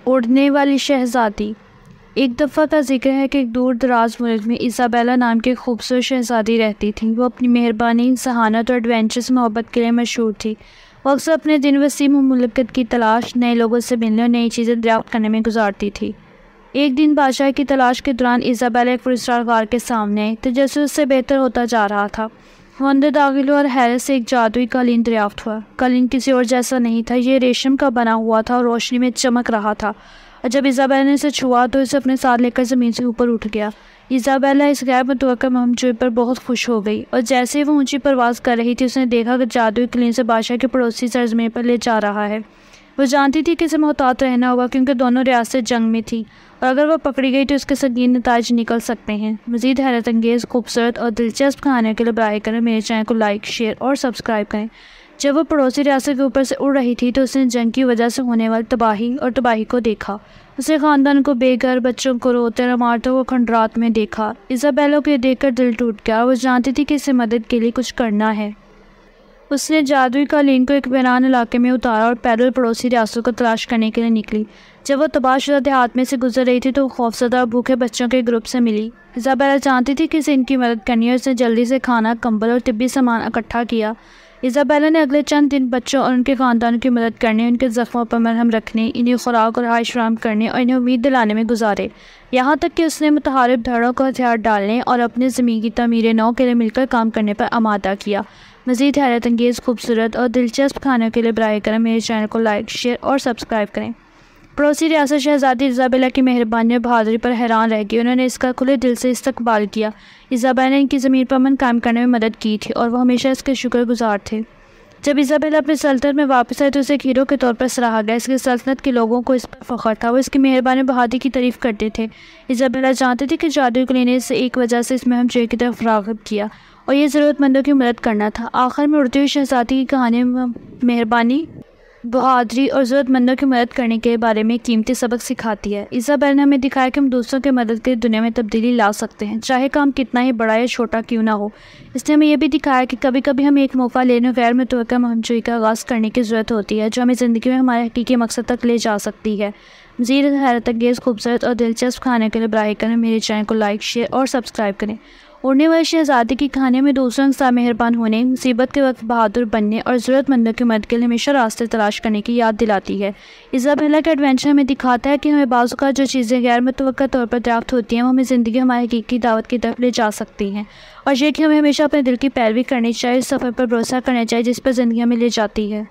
उड़ने वाली शहज़ादी। एक दफ़ा का जिक्र है कि एक दूर दराज मुल्क में इसाबेला नाम की एक खूबसूरत शहज़ादी रहती थी। वो अपनी मेहरबानी, सहानत और एडवेंचर से मोहब्बत के लिए मशहूर थी। वो अक्सर अपने दिन वसीम मुमलकत की तलाश, नए लोगों से मिलने और नई चीज़ें दरियाफ्त करने में गुजारती थी। एक दिन बादशाह की तलाश के दौरान इसाबेला एक पुरस्कार गार के सामने आई, तो जैसे उससे बेहतर होता जा रहा था वो अंदर दाखिल हुआ और हैरत से एक जादुई कालीन दरियाफ्त हुआ। कालीन किसी और जैसा नहीं था, ये रेशम का बना हुआ था और रोशनी में चमक रहा था। और जब इसाबेला ने इसे छुआ तो इसे अपने साथ लेकर ज़मीन से ऊपर उठ गया। इसाबेला इस गैर मुतवक्का मंजर पर बहुत खुश हो गई और जैसे ही वो ऊंची परवाज़ कर रही थी उसने देखा कि जादुई कालीन से बादशाह के पड़ोसी सरजमीन पर ले जा रहा है। वो जानती थी कि इसे मोहतात रहना होगा क्योंकि दोनों रियासतें जंग में थी और अगर वह पकड़ी गई तो उसके संगीन नताज निकल सकते हैं। मज़ीद हैरत अंगेज़, खूबसूरत और दिलचस्प कहानियों के लिए बराए करें मेरे चैनल को लाइक, शेयर और सब्सक्राइब करें। जब वो पड़ोसी रियासत के ऊपर से उड़ रही थी तो उसने जंग की वजह से होने वाली तबाही को देखा। उसे ख़ानदान को बेघर, बच्चों को रोते और इमारतों को खंडरात में देखा। इसाबेला को ये देखकर दिल टूट गया। वो जानती थी कि इसे मदद के लिए कुछ करना है। उसने जादुई कालीन को एक वीरान इलाके में उतारा और पैदल पड़ोसी रियासतों को तलाश करने के लिए निकली। जब वह तबाहशुदा देहात में से गुजर रही थी तो खौफजदा और भूखे बच्चों के ग्रुप से मिली। इसाबेला जानती थी कि इसे इनकी मदद करनी है। उसने जल्दी से खाना, कंबल और तिब्बी सामान इकट्ठा किया। इसाबेला ने अगले चंद दिन बच्चों और उनके ख़ानदानों की मदद करने, उनके ज़ख्मों पर मरहम रखने, इन्हें खुराक और रहाइश फराहम करने और इन्हें उम्मीद दिलाने में गुजारे। यहाँ तक कि उसने मुतहारिब धड़ों को हथियार डालने और अपने ज़मीन की तमीर नौ के लिए मिलकर काम करने पर आमादा किया। मज़ीद हैरत अंगेज़, खूबसूरत और दिलचस्प खानों के लिए बराए करें मेरे चैनल को लाइक, शेयर और सब्सक्राइब करें। पड़ोसी रियासत शहज़ादी इसाबेला की मेहरबानी और बहादुरी पर हैरान रह गई। उन्होंने इसका खुले दिल से इस्तकबाल किया। इसाबेला ने इनकी ज़मीन पर अमन कायम करने में मदद की थी और वह हमेशा इसके शुक्रगुजार थे। जब इसाबेला अपनी सल्तनत में वापस आई तो उसे एक हीरो के तौर पर सराहा गया। इसकी सल्तनत के लोगों को इस पर फ़ख्र था। वो इसकी मेहरबानी बहादुरी की तारीफ़ करते थे। इसाबेला जानती थी कि जादुई कालीन ने इसे एक वजह से इस मुहिम की तरफ राग़िब किया और ये ज़रूरतमंदों की मदद करना था। आखिर में उड़ती हुई शहज़ादी की कहानी में मेहरबानी, बहादुरी और ज़रूरतमंदों की मदद करने के बारे में कीमती सबक सिखाती है। इसाबेला ने हमें दिखाया कि हम दूसरों की मदद के दुनिया में तब्दीली ला सकते हैं, चाहे काम कितना ही बड़ा या छोटा क्यों ना हो। इसने हमें यह भी दिखाया कि कभी कभी हमें एक मौका लेने गैर मुतवक्का मुहिम का आगाज़ करने की ज़रूरत होती है जो हमें ज़िंदगी में हमारे हकीकी मकसद तक ले जा सकती है। मज़ीद हैरत अंगेज़, खूबसूरत और दिलचस्प खाने के लिए बराए करें मेरे चैनल को लाइक, शेयर और सब्सक्राइब करें। उड़ने वाली शहज़ादी की कहानियों में दूसरों के साथ मेहरबान होने, मुसीबत के वक्त बहादुर बनने और ज़रूरतमंदों की मदद के लिए हमेशा रास्ते तलाश करने की याद दिलाती है। इसाबेला का एडवेंचर हमें दिखाता है कि हमें बाज़ औक़ात जो चीज़ें गैर मुतवक्का तौर पर दरियाफ्त होती हैं वो हमें ज़िंदगी हमारी हकीकी दावत की तरफ ले जा सकती हैं और ये कि हमें हमेशा अपने दिल की पैरवी करनी चाहिए, इस सफ़र पर भरोसा करना चाहिए जिस पर ज़िंदगी हमें ले जाती है।